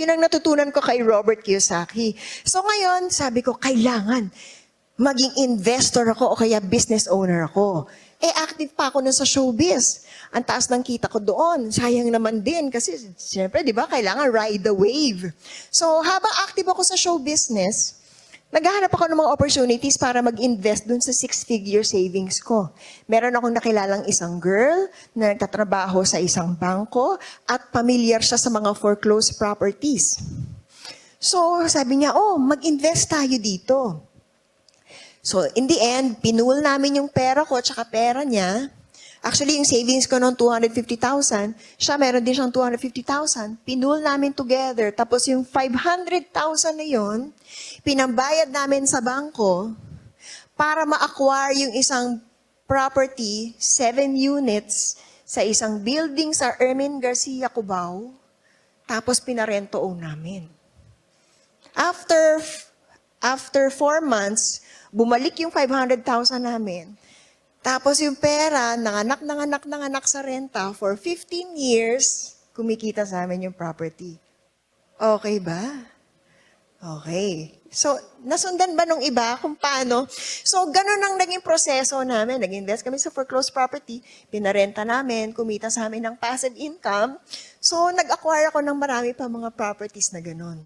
Yun ang natutunan ko kay Robert Kiyosaki. So ngayon, sabi ko, kailangan maging investor ako o kaya business owner ako. Active pa ako nun sa showbiz. Ang taas ng kita ko doon. Sayang naman din kasi siyempre, di ba, kailangan ride the wave. So habang active ako sa show business, naghahanap ako ng mga opportunities para mag-invest dun sa 6-figure savings ko. Meron akong nakilalang isang girl na nagtatrabaho sa isang bangko at pamilyar siya sa mga foreclosed properties. So sabi niya, mag-invest tayo dito. So, in the end, pinull namin yung pera ko at pera niya. Actually, yung savings ko noong 250,000, siya meron din siyang 250,000. Pinull namin together. Tapos yung 500,000 na yun, pinambayad namin sa bangko para ma-acquire yung isang property, 7 units, sa isang building sa Ermin Garcia, Cubao. Tapos pinarento-own namin. After 4 months, bumalik yung 500,000 namin. Tapos yung pera, nanganak sa renta for 15 years, kumikita sa amin yung property. Okay ba? Okay. So, nasundan ba nung iba kung paano? So, ganun ang naging proseso namin. Nag-invest kami sa foreclosed property, pinarenta namin, kumita sa amin ng passive income. So, nag-acquire ako ng marami pa mga properties na ganun.